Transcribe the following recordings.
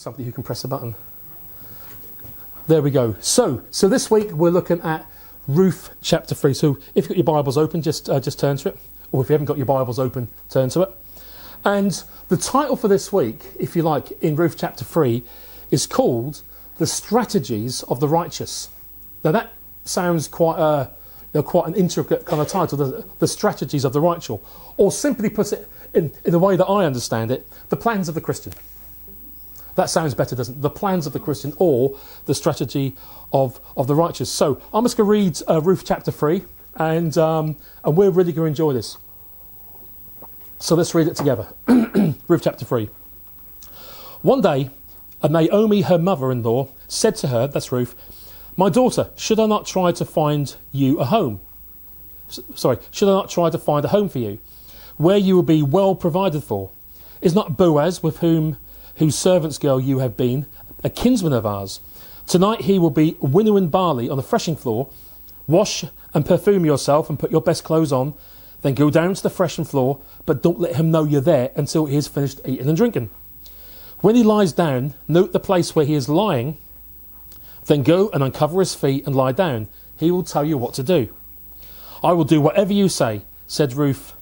Somebody who can press a button. There we go. So this week we're looking at Ruth Chapter 3. So if you've got your Bibles open, just turn to it. Or if you haven't got your Bibles open, turn to it. And the title for this week, if you like, in Ruth Chapter 3 is called The Strategies of the Righteous. Now that sounds quite an intricate kind of title, the Strategies of the Righteous. Or simply put it in the way that I understand it, the plans of the Christian. That sounds better, doesn't it? The plans of the Christian, or the strategy of the righteous. So I'm just going to read Ruth chapter 3, and we're really going to enjoy this. So let's read it together. Ruth chapter 3. One day, Naomi, her mother-in-law, said to her, that's Ruth, "My daughter, should I not try to find you a home? Should I not try to find a home for you, where you will be well provided for? Is not Boaz, with whose servant's girl you have been, a kinsman of ours? Tonight he will be winnowing barley on the threshing floor. Wash and perfume yourself and put your best clothes on. Then go down to the threshing floor, but don't let him know you're there until he has finished eating and drinking. When he lies down, note the place where he is lying. Then go and uncover his feet and lie down. He will tell you what to do." "I will do whatever you say," said Ruth.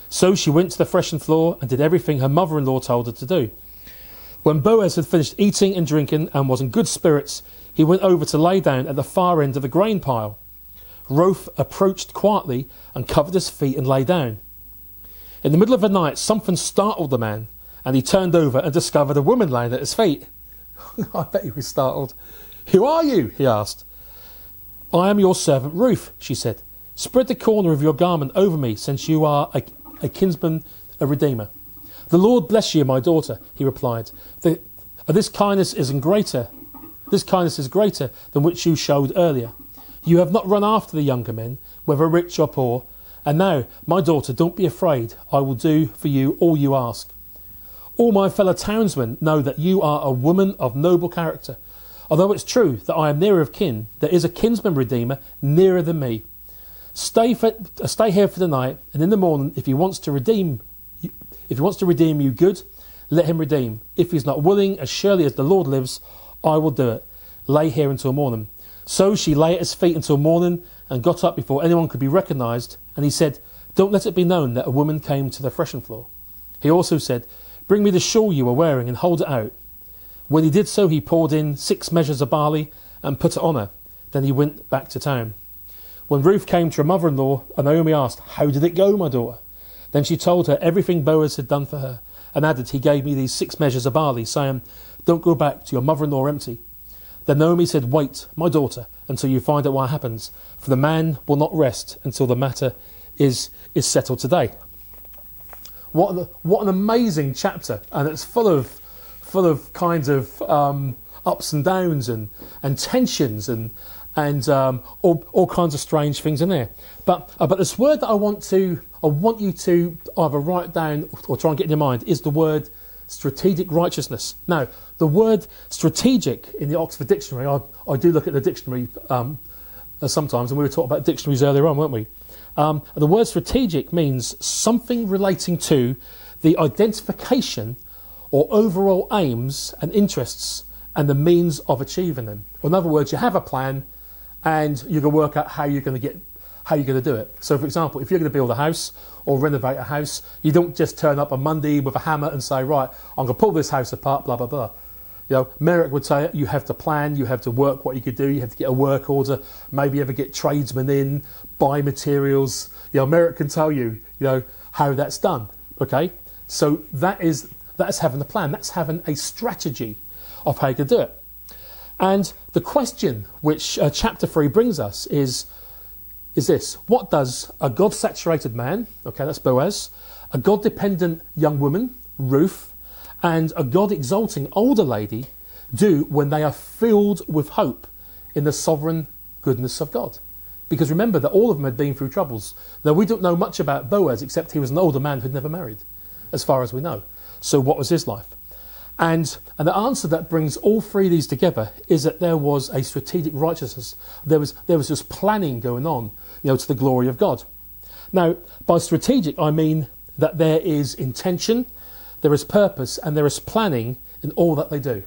So she went to the threshing floor and did everything her mother-in-law told her to do. When Boaz had finished eating and drinking and was in good spirits, he went over to lay down at the far end of the grain pile. Ruth approached quietly and covered his feet and lay down. In the middle of the night, something startled the man, and he turned over and discovered a woman lying at his feet. I bet he was startled. "Who are you?" he asked. "I am your servant Ruth," she said. "Spread the corner of your garment over me, since you are a kinsman, a redeemer." "The Lord bless you, my daughter," he replied. This kindness is greater than which you showed earlier. You have not run after the younger men, whether rich or poor. And now, my daughter, don't be afraid. I will do for you all you ask. All my fellow townsmen know that you are a woman of noble character. Although it's true that I am nearer of kin, there is a kinsman redeemer nearer than me. Stay here for the night, and in the morning, if he wants to redeem you good, let him redeem. If he's not willing, as surely as the Lord lives, I will do it. Lay here until morning." So she lay at his feet until morning and got up before anyone could be recognised. And he said, "Don't let it be known that a woman came to the threshing floor." He also said, "Bring me the shawl you are wearing and hold it out." When he did so, he poured in 6 measures of barley and put it on her. Then he went back to town. When Ruth came to her mother-in-law, Naomi asked, "How did it go, my daughter?" Then she told her everything Boaz had done for her, and added, "He gave me these 6 measures of barley, saying, 'Don't go back to your mother-in-law empty.' Then Naomi said, 'Wait, my daughter, until you find out what happens, for the man will not rest until the matter is settled today.'" What an amazing chapter, and it's full of kinds of ups and downs and tensions and all kinds of strange things in there. But this word that I want you to either write down or try and get in your mind is the word strategic righteousness. Now, the word strategic in the Oxford Dictionary, I do look at the dictionary sometimes, and we were talking about dictionaries earlier on, weren't we? The word strategic means something relating to the identification or overall aims and interests and the means of achieving them. Or in other words, you have a plan and you can work out how you're going to do it. So, for example, if you're going to build a house or renovate a house, you don't just turn up on Monday with a hammer and say, "Right, I'm going to pull this house apart, blah, blah, blah." You know, Merrick would say you have to plan, you have to work what you could do, you have to get a work order, maybe ever get tradesmen in, buy materials. You know, Merrick can tell you, how that's done. Okay? So that's having a plan, that's having a strategy of how you can do it. And the question which chapter 3 brings us is this: what does a God-saturated man, okay, that's Boaz, a God-dependent young woman, Ruth, and a God-exalting older lady do when they are filled with hope in the sovereign goodness of God? Because remember that all of them had been through troubles. Now, we don't know much about Boaz except he was an older man who'd never married, as far as we know. So what was his life? And the answer that brings all three of these together is that there was a strategic righteousness. There was this planning going on, to the glory of God. Now, by strategic, I mean that there is intention, there is purpose, and there is planning in all that they do.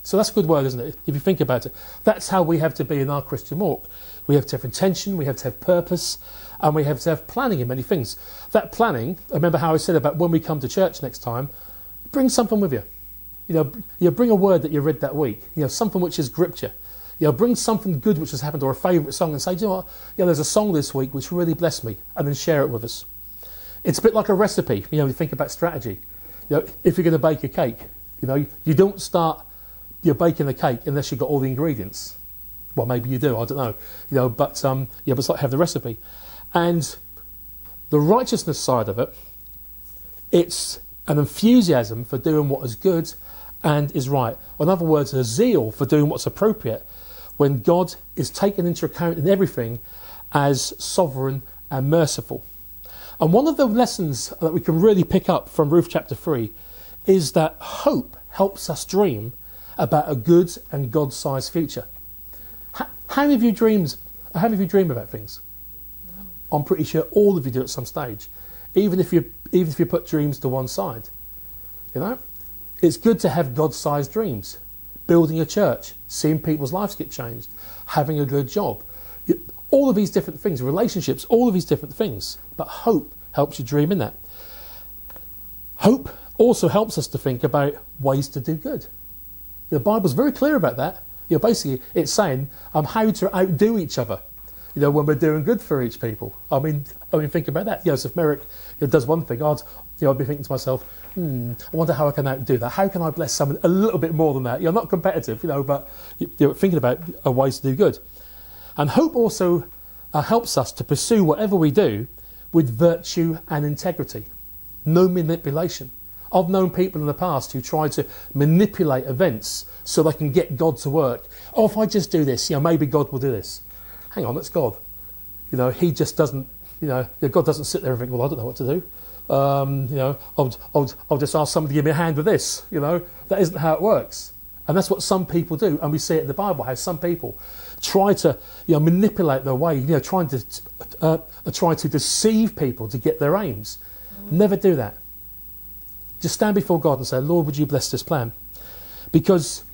So that's a good word, isn't it? If you think about it, that's how we have to be in our Christian walk. We have to have intention, we have to have purpose, and we have to have planning in many things. That planning, I remember how I said about when we come to church next time, bring something with you. Bring a word that you read that week, something which has gripped you. Bring something good which has happened, or a favourite song, and say, do you know what? There's a song this week which really blessed me, and then share it with us. It's a bit like a recipe. You think about strategy. If you're going to bake a cake, you don't start baking a cake unless you've got all the ingredients. Well, maybe you do, I don't know. But it's like have the recipe. And the righteousness side of it, it's an enthusiasm for doing what is good and is right. In other words, a zeal for doing what's appropriate when God is taken into account in everything as sovereign and merciful. And one of the lessons that we can really pick up from Ruth chapter 3 is that hope helps us dream about a good and God-sized future. How many of you dream about things? I'm pretty sure all of you do at some stage, even if you put dreams to one side. It's good to have God-sized dreams, building a church, seeing people's lives get changed, having a good job, all of these different things, relationships, all of these different things. But hope helps you dream in that. Hope also helps us to think about ways to do good. The Bible's very clear about that. Basically, it's saying how to outdo each other. When we're doing good for each people. I mean, think about that. So if Merrick does one thing, I'd be thinking to myself, I wonder how I can outdo that. How can I bless someone a little bit more than that? Not competitive, but thinking about ways to do good. And hope also helps us to pursue whatever we do with virtue and integrity. No manipulation. I've known people in the past who try to manipulate events so they can get God to work. Oh, if I just do this, maybe God will do this. Hang on, that's God. He just doesn't, God doesn't sit there and think, well, I don't know what to do. I'll just ask somebody to give me a hand with this. That isn't how it works. And that's what some people do. And we see it in the Bible, how some people try to manipulate their way, trying to deceive people to get their aims. Never do that. Just stand before God and say, Lord, would you bless this plan? Because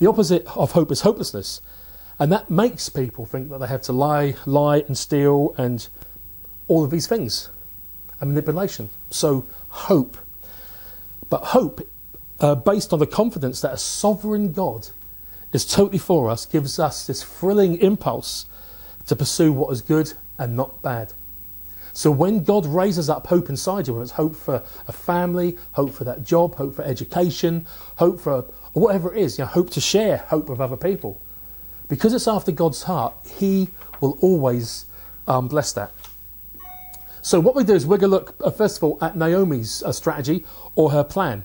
the opposite of hope is hopelessness. And that makes people think that they have to lie and steal and all of these things. And manipulation. So hope. But hope, based on the confidence that a sovereign God is totally for us, gives us this thrilling impulse to pursue what is good and not bad. So when God raises up hope inside you, whether it's hope for a family, hope for that job, hope for education, hope for whatever it is, hope to share hope with other people, because it's after God's heart, He will always bless that. So what we do is we're going to look, first of all, at Naomi's strategy or her plan.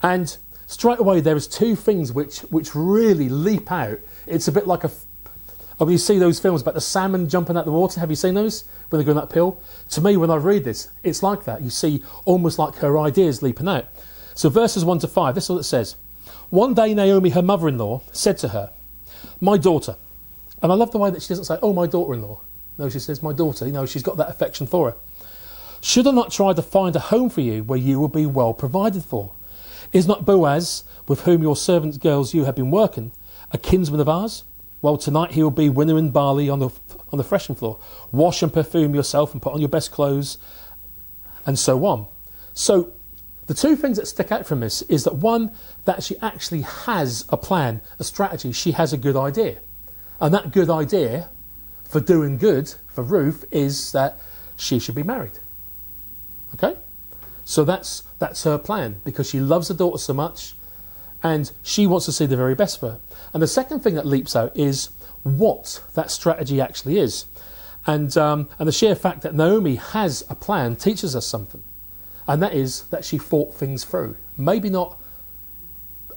And straight away, there is two things which really leap out. It's a bit like you see those films about the salmon jumping out the water. Have you seen those when they're going uphill? To me, when I read this, it's like that. You see almost like her ideas leaping out. So verses 1 to 5, this is what it says. One day, Naomi, her mother-in-law, said to her, my daughter. And I love the way that she doesn't say, oh, my daughter-in-law. No, she says, my daughter. She's got that affection for her. Should I not try to find a home for you where you will be well provided for? Is not Boaz, with whom your servant girls you have been working, a kinsman of ours? Well, tonight he will be winnowing barley on the threshing floor. Wash and perfume yourself and put on your best clothes, and so on. So the two things that stick out from this is that one, that she actually has a plan, a strategy. She has a good idea. And that good idea for doing good for Ruth is that she should be married. Okay? So that's her plan, because she loves her daughter so much and she wants to see the very best for her. And the second thing that leaps out is what that strategy actually is. And the sheer fact that Naomi has a plan teaches us something. And that is that she thought things through. Maybe not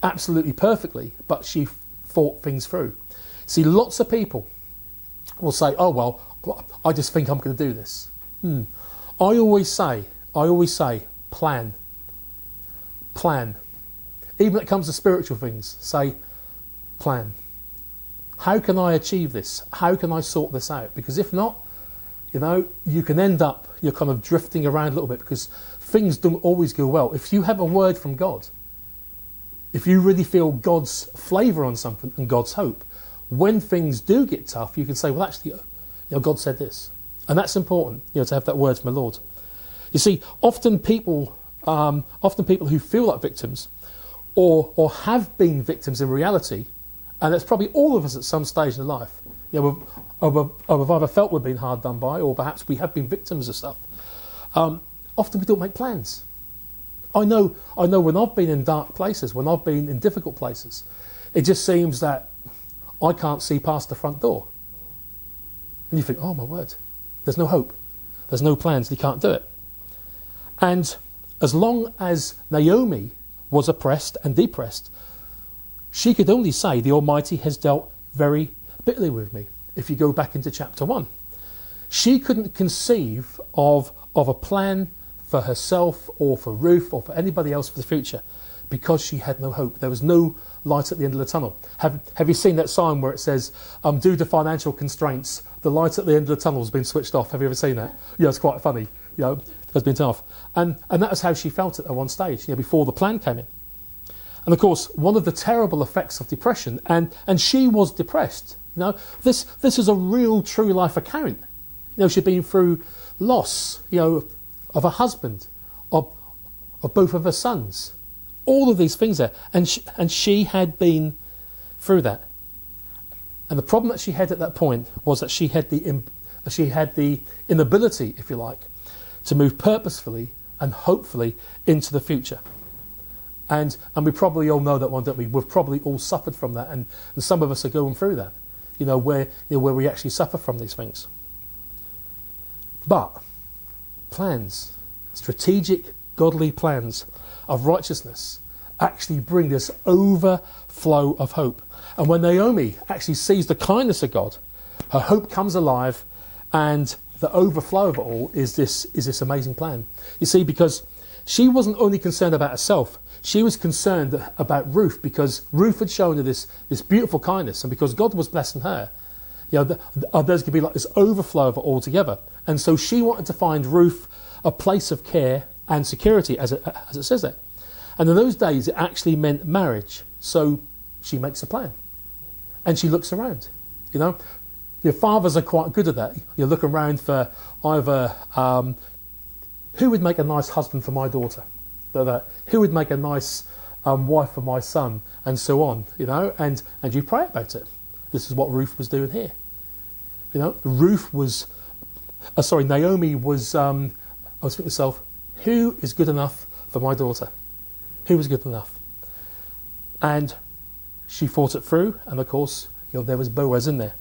absolutely perfectly, but she thought things through. See, lots of people will say, oh, well, I just think I'm going to do this. I always say, plan. Plan. Even when it comes to spiritual things, say, plan. How can I achieve this? How can I sort this out? Because if not, you can end up, you're kind of drifting around a little bit, because things don't always go well. If you have a word from God, if you really feel God's flavour on something and God's hope, when things do get tough, you can say, well, actually, God said this. And that's important, to have that word from the Lord. You see, often people who feel like victims or have been victims in reality, and it's probably all of us at some stage in life, we've either felt we've been hard done by, or perhaps we have been victims of stuff. Often we don't make plans. I know when I've been in dark places, when I've been in difficult places, it just seems that I can't see past the front door. And you think, oh my word, there's no hope. There's no plans, you can't do it. And as long as Naomi was oppressed and depressed, she could only say the Almighty has dealt very bitterly with me. If you go back into chapter 1, she couldn't conceive of a plan for herself or for Ruth or for anybody else for the future because she had no hope. There was no light at the end of the tunnel. Have you seen that sign where it says, due to financial constraints, the light at the end of the tunnel has been switched off? Have you ever seen that? Yeah, it's quite funny. It's been turned off. And that was how she felt at one stage, before the plan came in. And of course, one of the terrible effects of depression, and she was depressed. This is a real, true life account. She'd been through loss, of a husband, of both of her sons, all of these things there, and she had been through that. And the problem that she had at that point was that she had the inability, if you like, to move purposefully and hopefully into the future. And we probably all know that one, don't we? We've probably all suffered from that, and some of us are going through that, where we actually suffer from these things. But plans, strategic, godly plans of righteousness actually bring this overflow of hope. And when Naomi actually sees the kindness of God, her hope comes alive, and the overflow of it all is this amazing plan. You see, because she wasn't only concerned about herself, she was concerned about Ruth, because Ruth had shown her this beautiful kindness, and because God was blessing her, there's going to be like this overflow of it all together. And so she wanted to find Ruth a place of care and security, as it says there. And in those days, it actually meant marriage. So she makes a plan, and she looks around. Your fathers are quite good at that. You're looking around for either who would make a nice husband for my daughter, who would make a nice wife for my son, and so on. And you pray about it. This is what Ruth was doing here. Naomi was. I was thinking to myself, who is good enough for my daughter? Who was good enough? And she fought it through, and of course, there was Boaz in there.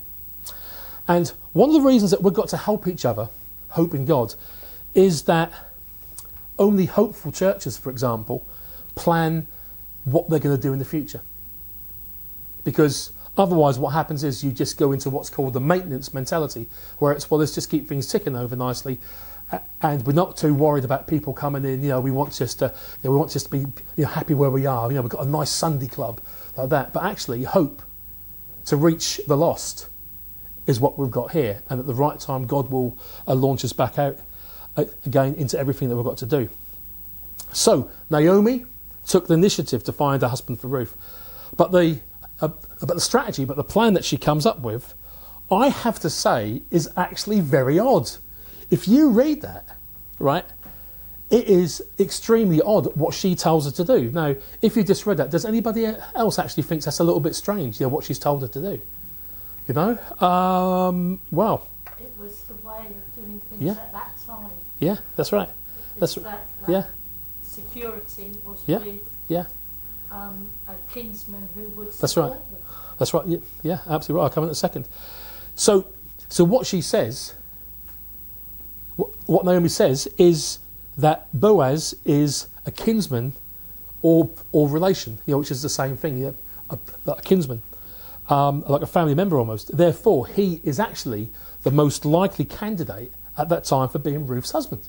And one of the reasons that we've got to help each other, hope in God, is that only hopeful churches, for example, plan what they're going to do in the future. Because otherwise what happens is you just go into what's called the maintenance mentality, where it's, well, let's just keep things ticking over nicely, and we're not too worried about people coming in. We want just to be happy where we are. We've got a nice Sunday club like that. But actually, hope to reach the lost is what we've got here, and at the right time, God will launch us back out again into everything that we've got to do. So Naomi took the initiative to find a husband for Ruth, but the strategy, but the plan that she comes up with, I have to say, is actually very odd. If you read that, right, it is extremely odd what she tells her to do. Now, if you just read that, does anybody else actually think that's a little bit strange, what she's told her to do? Well. It was the way of doing things at that time. Yeah, that's right. That's that yeah. Security was with a kinsman who would support That's right. them. That's right. Yeah, absolutely right. I'll come in a second. So what she says, what Naomi says, is that Boaz is a kinsman or relation, which is the same thing, a kinsman, like a family member almost. Therefore, he is actually the most likely candidate at that time for being Ruth's husband.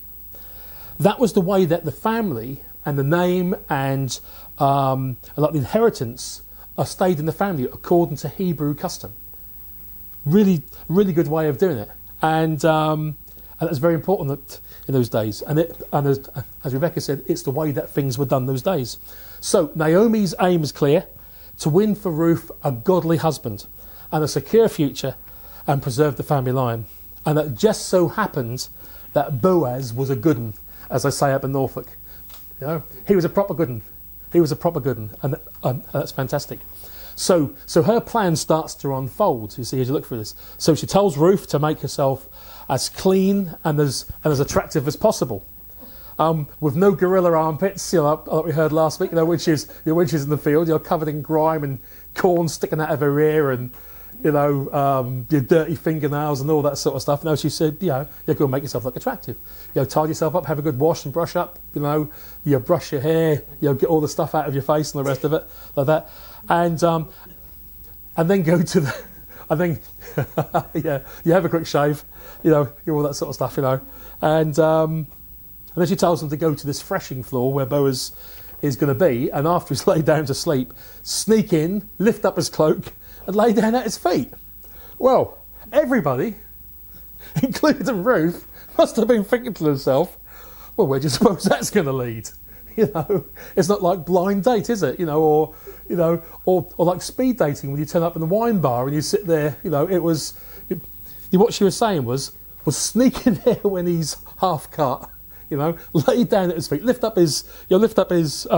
That was the way that the family and the name and like the inheritance stayed in the family according to Hebrew custom. Really, really good way of doing it, and it's very important in those days. And as Rebecca said, it's the way that things were done those days. So Naomi's aim is clear: to win for Ruth a godly husband and a secure future and preserve the family line. And it just so happened that Boaz was a good one, as I say up in Norfolk. He was a proper good one. He was a proper good one, and that's fantastic. So her plan starts to unfold, you see, as you look through this. So she tells Ruth to make herself as clean and as attractive as possible, with no gorilla armpits, like we heard last week, when she's in the field, covered in grime and corn sticking out of her ear and, your dirty fingernails and all that sort of stuff. No, she said, go and make yourself look attractive. Tidy yourself up, have a good wash and brush up, you brush your hair, get all the stuff out of your face and the rest of it, like that. And then go to the, you have a quick shave, all that sort of stuff, And then she tells them to go to this threshing floor where Boaz is going to be, and after he's laid down to sleep, sneak in, lift up his cloak, and lay down at his feet. Well, everybody, including Ruth, must have been thinking to themselves, well, where do you suppose that's going to lead? It's not like blind date, is it? Or like speed dating when you turn up in the wine bar and you sit there. What she was saying was sneak in there when he's half cut. Lay down at his feet, lift up his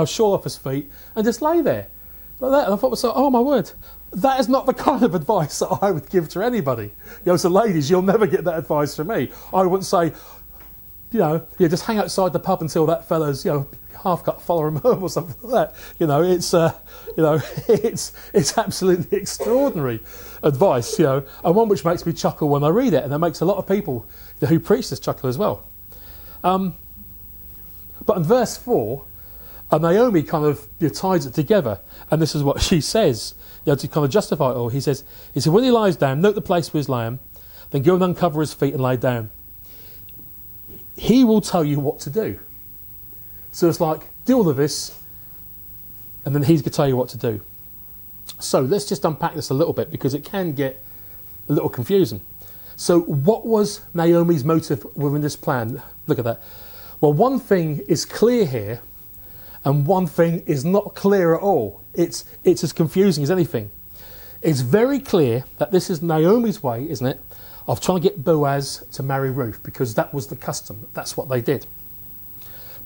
shawl off his feet, and just lay there like that. And I thought, oh my word, that is not the kind of advice that I would give to anybody. So ladies, you'll never get that advice from me. I wouldn't say, just hang outside the pub until that fella's, half cut, follow him home or something like that. It's absolutely extraordinary advice, and one which makes me chuckle when I read it, and it makes a lot of people who preach this chuckle as well. But in verse 4, Naomi kind of ties it together, and this is what she says, to kind of justify it all. He said, when he lies down, note the place where he's lying, then go and uncover his feet and lay down. He will tell you what to do. So it's like, do all of this, and then he's going to tell you what to do. So let's just unpack this a little bit, because it can get a little confusing. So what was Naomi's motive within this plan? Look at that. Well, one thing is clear here, and one thing is not clear at all. It's as confusing as anything. It's very clear that this is Naomi's way, isn't it, of trying to get Boaz to marry Ruth, because that was the custom. That's what they did.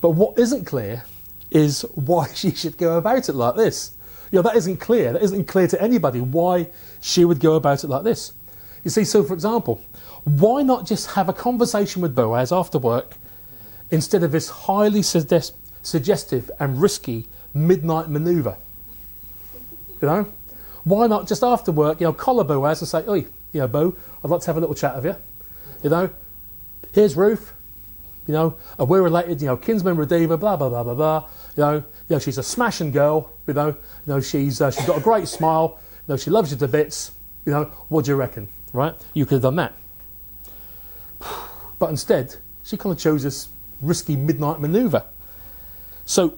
But what isn't clear is why she should go about it like this. That isn't clear. That isn't clear to anybody why she would go about it like this. You see, so for example, why not just have a conversation with Boaz after work instead of this highly suggestive and risky midnight manoeuvre? Why not just after work, collar Boaz and say, oi, Bo, I'd like to have a little chat with you. Here's Ruth. We're related, kinsman redeemer, blah, blah, blah, blah, blah. She's a smashing girl, she's got a great smile, she loves you to bits, what do you reckon, right? You could have done that. But instead, she kind of chose this risky midnight manoeuvre. So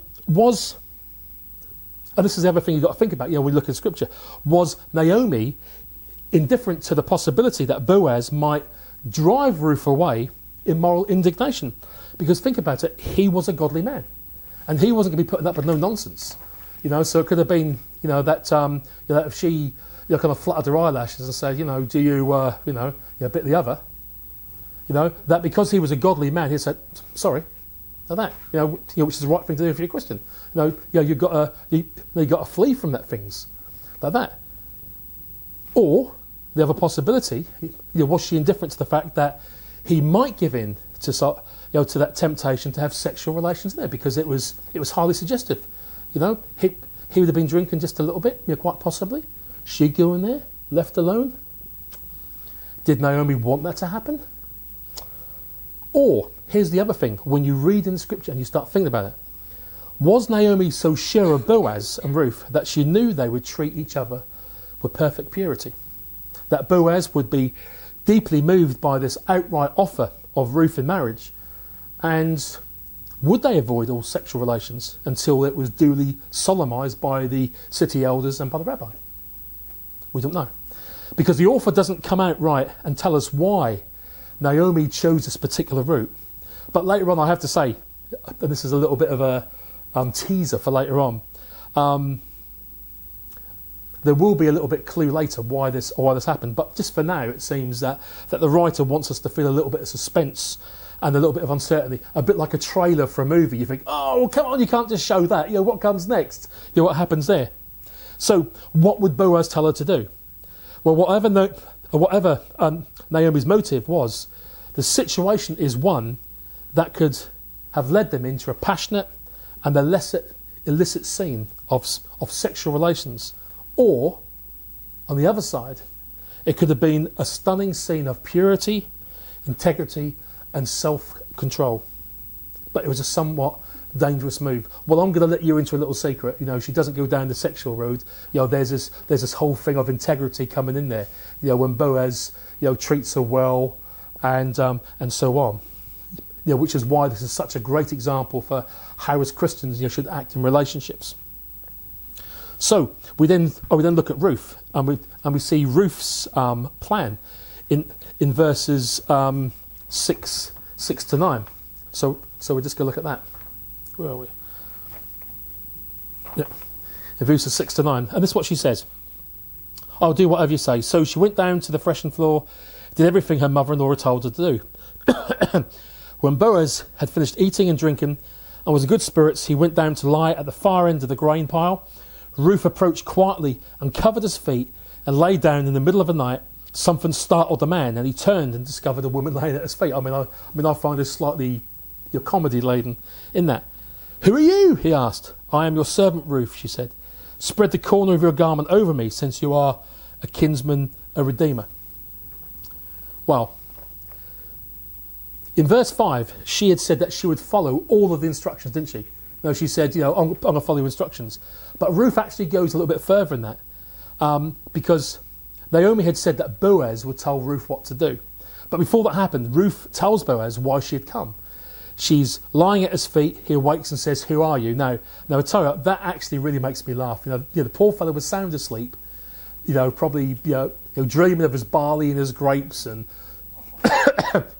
and this is the other thing you've got to think about, we look at Scripture, was Naomi indifferent to the possibility that Boaz might drive Ruth away in moral indignation? Because think about it, he was a godly man, and he wasn't going to be putting up with no nonsense. So it could have been, that if she, kind of fluttered her eyelashes and said, do you, bit the other, that because he was a godly man, he said, sorry, like that, which is the right thing to do if you're a Christian. You've got to flee from that things like that. Or the other possibility, was she indifferent to the fact that he might give in to to that temptation to have sexual relations there, because it was highly suggestive. He would have been drinking just a little bit, quite possibly. She'd go in there, left alone. Did Naomi want that to happen? Or, here's the other thing, when you read in the Scripture and you start thinking about it, was Naomi so sure of Boaz and Ruth that she knew they would treat each other with perfect purity? That Boaz would be deeply moved by this outright offer of Ruth in marriage, and would they avoid all sexual relations until it was duly solemnised by the city elders and by the rabbi? We don't know. Because the author doesn't come out right and tell us why Naomi chose this particular route. But later on, I have to say, and this is a little bit of a teaser for later on, there will be a little bit clue later why this happened. But just for now, it seems that the writer wants us to feel a little bit of suspense and a little bit of uncertainty, a bit like a trailer for a movie. You think, oh, well, come on, you can't just show that. What comes next? What happens there? So what would Boaz tell her to do? Well, whatever Naomi's motive was, the situation is one that could have led them into a passionate and illicit scene of sexual relations. Or, on the other side, it could have been a stunning scene of purity, integrity and self-control. But it was a somewhat dangerous move. Well, I'm going to let you into a little secret. She doesn't go down the sexual road. There's this whole thing of integrity coming in there. When Boaz, treats her well, and so on. Which is why this is such a great example for how as Christians should act in relationships. So we then look at Ruth, and we see Ruth's plan in verses 6 to 9. So we're just going to look at that. Where are we? Yeah, in verses 6 to 9, and this is what she says: "I'll do whatever you say." So she went down to the threshing floor, did everything her mother-in-law had told her to do. When Boaz had finished eating and drinking and was in good spirits, he went down to lie at the far end of the grain pile. Ruth approached quietly and covered his feet and lay down in the middle of the night. Something startled the man, and he turned and discovered a woman laying at his feet. I find this slightly comedy laden in that. "Who are you?" he asked. "I am your servant Ruth," she said. "Spread the corner of your garment over me, since you are a kinsman, a redeemer." Well, in verse 5, she had said that she would follow all of the instructions, didn't she? She said, I'm going to follow your instructions. But Ruth actually goes a little bit further than that, because Naomi had said that Boaz would tell Ruth what to do. But before that happened, Ruth tells Boaz why she had come. She's lying at his feet. He awakes and says, "Who are you?" Now I tell you, that actually really makes me laugh. The poor fellow was sound asleep, probably dreaming of his barley and his grapes and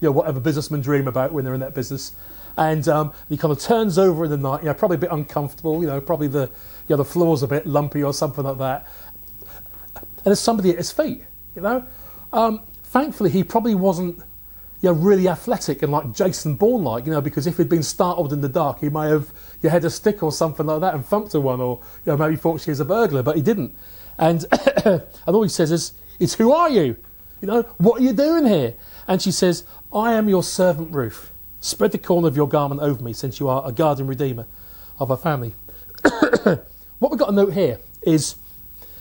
whatever businessmen dream about when they're in that business. And he kind of turns over in the night, probably a bit uncomfortable, probably the floor's a bit lumpy or something like that. And there's somebody at his feet, Thankfully, he probably wasn't really athletic and like Jason Bourne-like, because if he'd been startled in the dark, he may have had a stick or something like that and thumped her one, or maybe thought she was a burglar, but he didn't. And and all he says is, "Who are you? What are you doing here?" And she says, "I am your servant Ruth. Spread the corner of your garment over me, since you are a guardian redeemer of our family." What we've got to note here is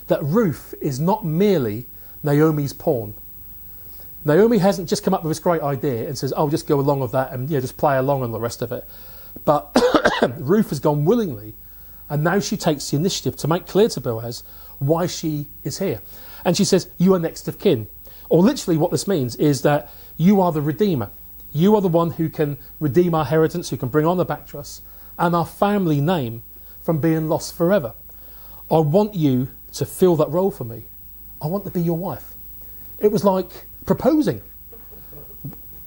that Ruth is not merely Naomi's pawn. Naomi hasn't just come up with this great idea and says, "I'll just go along with that and just play along on the rest of it." But Ruth has gone willingly, and now she takes the initiative to make clear to Boaz why she is here. And she says, "You are next of kin." Or literally what this means is that you are the redeemer. You are the one who can redeem our inheritance, who can bring honour back to us, and our family name from being lost forever. I want you to fill that role for me. I want to be your wife. It was like proposing.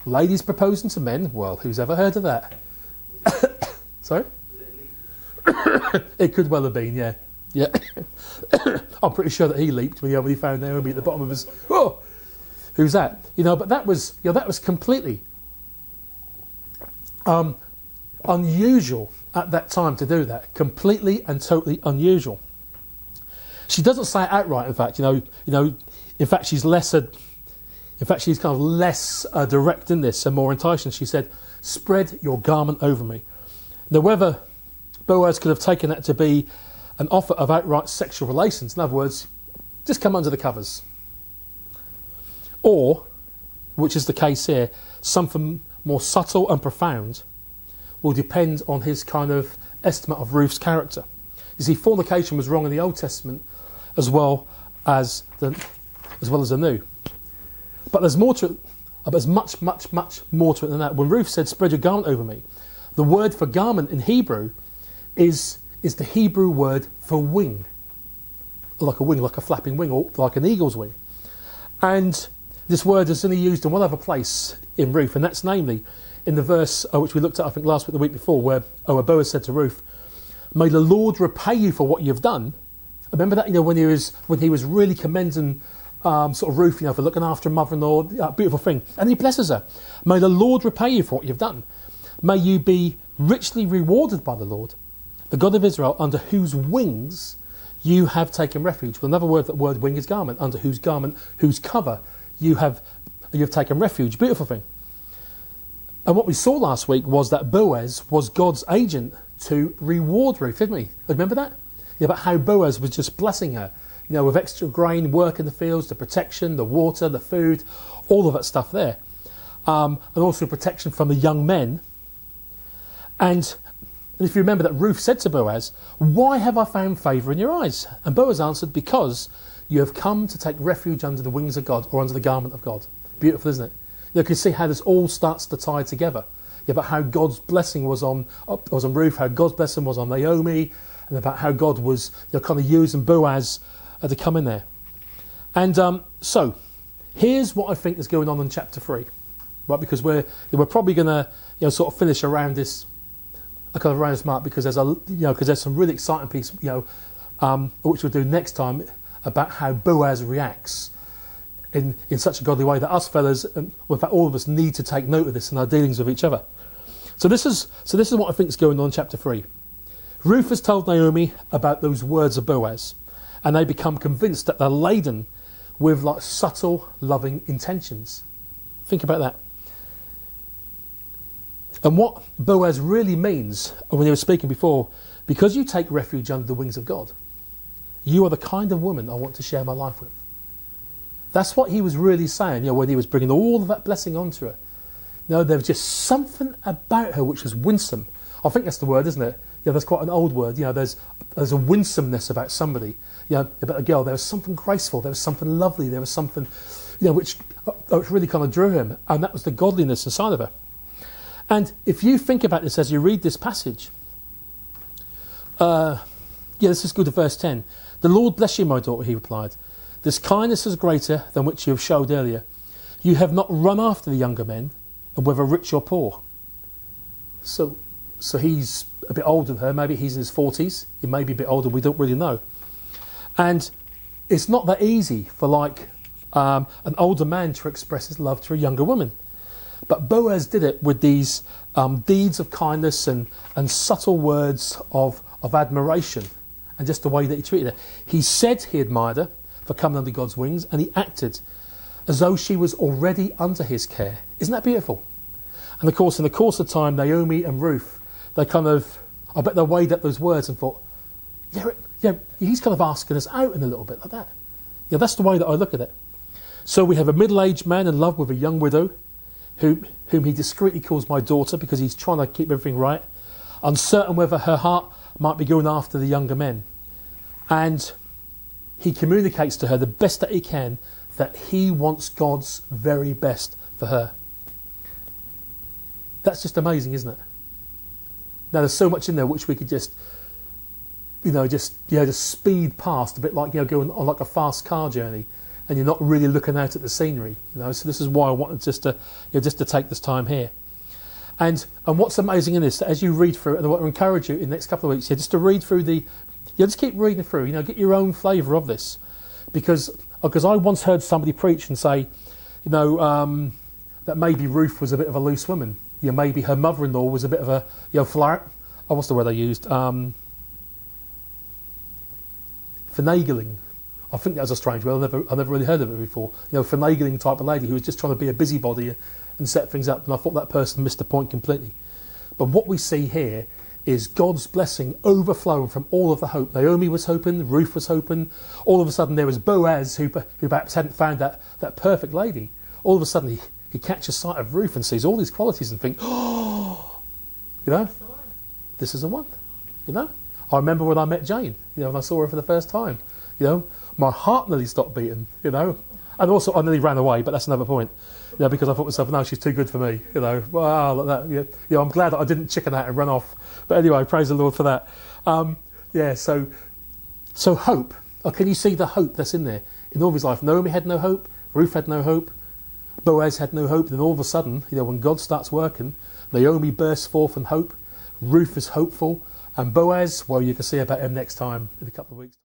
Ladies proposing to men. Well, who's ever heard of that? Sorry? It could well have been, yeah. Yeah. I'm pretty sure that he leaped when he found Naomi at the bottom of his... Oh! Who's that? But that was completely unusual at that time to do that. Completely and totally unusual. She doesn't say it outright. In fact, in fact, she's kind of less direct in this and more enticing. She said, "Spread your garment over me." Now, whether Boaz could have taken that to be an offer of outright sexual relations, in other words, just come under the covers, or, which is the case here, something more subtle and profound, will depend on his kind of estimate of Ruth's character. You see, fornication was wrong in the Old Testament as well as the New. But there's more to it. There's much, much, much more to it than that. When Ruth said, "Spread your garment over me," the word for garment in Hebrew is the Hebrew word for wing. Like a wing, like a flapping wing, or like an eagle's wing. And this word is only used in one other place in Ruth, and that's namely in the verse which we looked at, I think, last week, the week before, where Boaz said to Ruth, "May the Lord repay you for what you've done." Remember that, when he was really commending sort of Ruth, for looking after her mother-in-law, beautiful thing. And he blesses her. "May the Lord repay you for what you've done. May you be richly rewarded by the Lord, the God of Israel, under whose wings you have taken refuge." Well, another word, that word wing is garment. Under whose garment, whose cover you have taken refuge. Beautiful thing. And what we saw last week was that Boaz was God's agent to reward Ruth, didn't we? Remember that? About how Boaz was just blessing her, with extra grain, work in the fields, the protection, the water, the food, all of that stuff there. And also protection from the young men. And if you remember that Ruth said to Boaz, "Why have I found favour in your eyes?" And Boaz answered, "Because you have come to take refuge under the wings of God," or under the garment of God. Beautiful, isn't it? You can see how this all starts to tie together. About how God's blessing was on Ruth, how God's blessing was on Naomi, and about how God was kind of using Boaz to come in there. And so, here's what I think is going on in chapter 3, right? Because we're probably going to sort of finish around this around this mark, because there's some really exciting piece which we'll do next time about how Boaz reacts in such a godly way that us fellas, in fact all of us, need to take note of this in our dealings with each other. So this is what I think is going on in chapter 3. Ruth has told Naomi about those words of Boaz, and they become convinced that they're laden with subtle, loving intentions. Think about that. And what Boaz really means, when he was speaking before, because you take refuge under the wings of God, you are the kind of woman I want to share my life with. That's what he was really saying, when he was bringing all of that blessing onto her. There was just something about her which was winsome. I think that's the word, isn't it? That's quite an old word. There's a winsomeness about somebody. About a girl. There was something graceful. There was something lovely. There was something, which really kind of drew him, and that was the godliness inside of her. And if you think about this as you read this passage, let's just go to verse 10. "The Lord bless you, my daughter," he replied. "This kindness is greater than which you have showed earlier. You have not run after the younger men, whether rich or poor." So he's a bit older than her. Maybe he's in his 40s. He may be a bit older. We don't really know. And it's not that easy for an older man to express his love to a younger woman. But Boaz did it with these deeds of kindness and subtle words of admiration, and just the way that he treated her. He said he admired her for coming under God's wings, and he acted as though she was already under his care. Isn't that beautiful? And of course, in the course of time, Naomi and Ruth, I bet they weighed up those words and thought, he's kind of asking us out in a little bit like that. That's the way that I look at it. So we have a middle-aged man in love with a young widow, whom he discreetly calls my daughter because he's trying to keep everything right, uncertain whether her heart might be going after the younger men. And he communicates to her the best that he can that he wants God's very best for her. That's just amazing, isn't it? Now, there's so much in there which we could just speed past, a bit like going on like a fast car journey, and you're not really looking out at the scenery. So this is why I wanted just to take this time here. And what's amazing in this, that as you read through, and I want to encourage you in the next couple of weeks, just to read through just keep reading through. Get your own flavour of this, because I once heard somebody preach and say, that maybe Ruth was a bit of a loose woman. Maybe her mother-in-law was a bit of a flirt. Oh, what's the word they used? Finagling. I think that was a strange word. I've never really heard of it before. Finagling type of lady who was just trying to be a busybody and set things up. And I thought that person missed the point completely. But what we see here is God's blessing overflowing from all of the hope. Naomi was hoping, Ruth was hoping. All of a sudden there was Boaz who perhaps hadn't found that perfect lady. All of a sudden he catches sight of Ruth and sees all these qualities and thinks, this is the one. I remember when I met Jane, when I saw her for the first time, my heart nearly stopped beating, and also I nearly ran away, but that's another point, because I thought to myself, no, she's too good for me, wow, like that, I'm glad that I didn't chicken out and run off, but anyway, praise the Lord for that. So hope. Can you see the hope that's in there? In all of his life, Naomi had no hope, Ruth had no hope, Boaz had no hope. Then all of a sudden, when God starts working, Naomi bursts forth in hope. Ruth is hopeful. And Boaz, well, you can see about him next time in a couple of weeks.